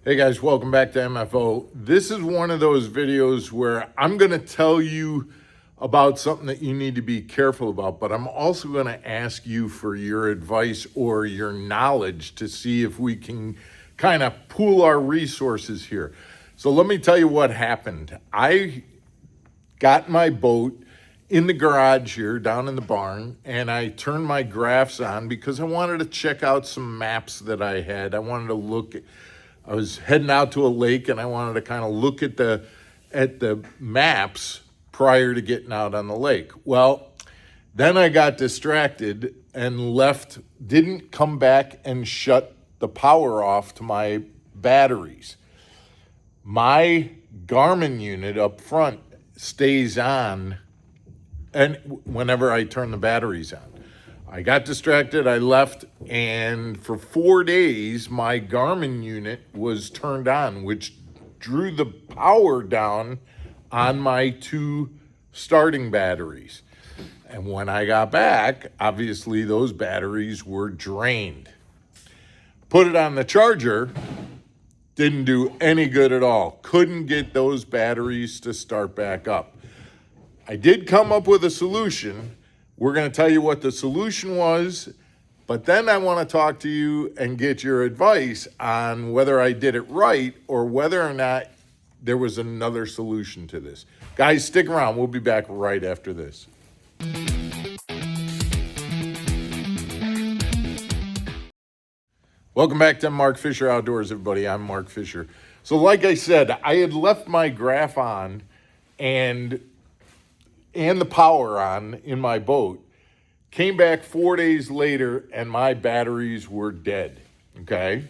Hey guys, welcome back to MFO. This is one of those videos where I'm going to tell you about something that you need to be careful about, but I'm also going to ask you for your advice or your knowledge to see if we can kind of pool our resources here. So let me tell you what happened. I got my boat in the garage here down in the barn, and I turned my graphs on because I wanted to check out some maps that I had. I wanted to look at, I was heading out to a lake and I wanted to kind of look at the maps prior to getting out on the lake. Well, then I got distracted and left, didn't come back and shut the power off to my batteries. My Garmin unit up front stays on and whenever I turn the batteries on. I got distracted, I left, and for 4 days, my Garmin unit was turned on, which drew the power down on my two starting batteries. And when I got back, obviously those batteries were drained. Put it on the charger, didn't do any good at all. Couldn't get those batteries to start back up. I did come up with a solution. We're going to tell you what the solution was, but then I want to talk to you and get your advice on whether I did it right or whether or not there was another solution to this. Guys, stick around. We'll be back right after this. Welcome back to Mark Fisher Outdoors, everybody. I'm Mark Fisher. So like I said, I had left my graph on and the power on in my boat. Came back 4 days later and my batteries were dead, okay?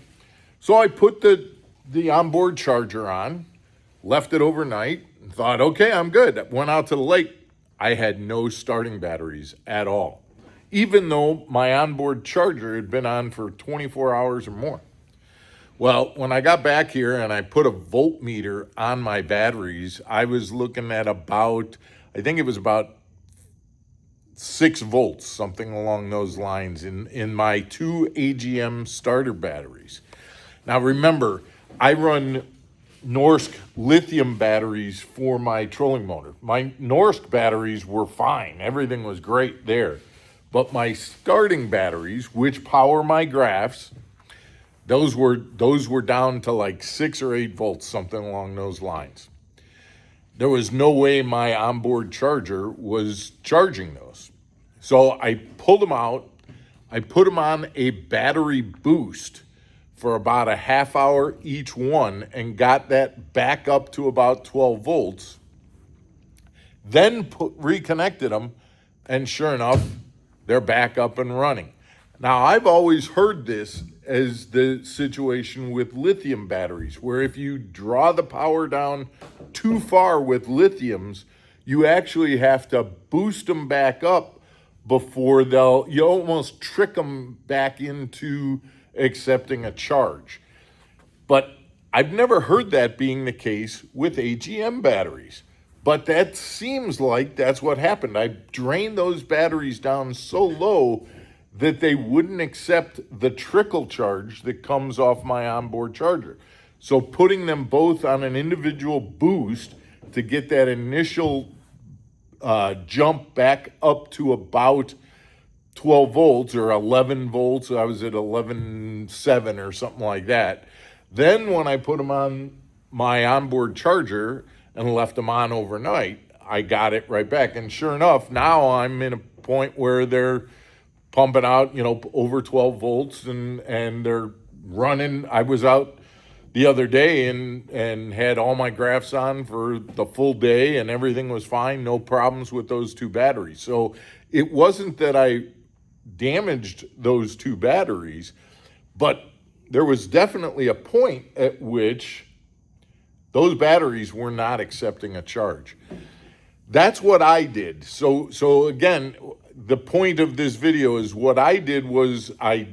So I put the onboard charger on, left it overnight, and thought, okay, I'm good. Went out to the lake. I had no starting batteries at all, even though my onboard charger had been on for 24 hours or more. Well, when I got back here and I put a voltmeter on my batteries, I was looking at about, I think it was about 6 volts, something along those lines in my two AGM starter batteries. Now remember, I run Norsk lithium batteries for my trolling motor. My Norsk batteries were fine. Everything was great there. But my starting batteries, which power my graphs, those were down to like 6 or 8 volts, something along those lines. There was no way my onboard charger was charging those. So I pulled them out. I put them on a battery boost for about a half hour each one and got that back up to about 12 volts. Then reconnected them, and sure enough, they're back up and running. Now, I've always heard this as the situation with lithium batteries, where if you draw the power down too far with lithiums, you actually have to boost them back up before you almost trick them back into accepting a charge. But I've never heard that being the case with AGM batteries. But that seems like that's what happened. I drained those batteries down so low that they wouldn't accept the trickle charge that comes off my onboard charger. So putting them both on an individual boost to get that initial jump back up to about 12 volts or 11 volts. I was at 11.7 or something like that. Then when I put them on my onboard charger and left them on overnight, I got it right back. And sure enough, now I'm in a point where they're pumping out, over 12 volts and they're running. I was out the other day and had all my graphs on for the full day and everything was fine. No problems with those two batteries. So it wasn't that I damaged those two batteries, but there was definitely a point at which those batteries were not accepting a charge. That's what I did. So again, the point of this video is what I did was I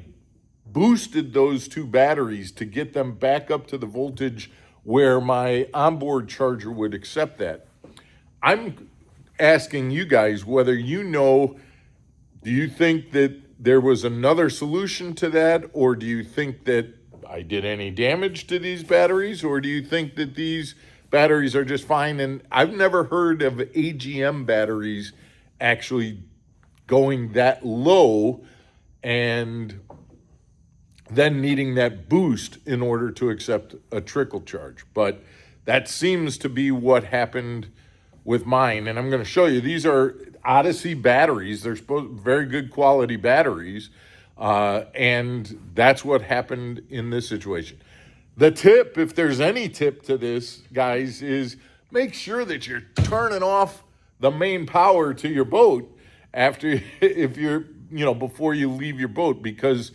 boosted those two batteries to get them back up to the voltage where my onboard charger would accept that. I'm asking you guys whether do you think that there was another solution to that, or do you think that I did any damage to these batteries, or do you think that these batteries are just fine? And I've never heard of AGM batteries actually going that low and then needing that boost in order to accept a trickle charge. But that seems to be what happened with mine. And I'm going to show you, these are Odyssey batteries. They're very good quality batteries. And that's what happened in this situation. The tip, if there's any tip to this, guys, is make sure that you're turning off the main power to your boat before you leave your boat, because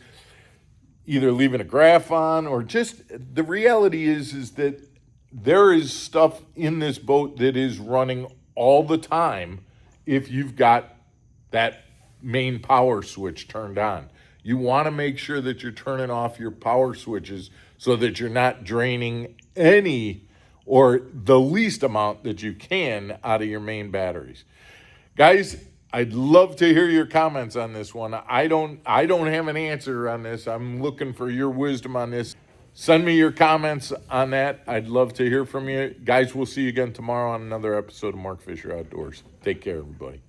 either leaving a graph on, or just the reality is that there is stuff in this boat that is running all the time if you've got that main power switch turned on. You want to make sure that you're turning off your power switches so that you're not draining any or the least amount that you can out of your main batteries. Guys, I'd love to hear your comments on this one. I don't have an answer on this. I'm looking for your wisdom on this. Send me your comments on that. I'd love to hear from you. Guys, we'll see you again tomorrow on another episode of Mark Fisher Outdoors. Take care, everybody.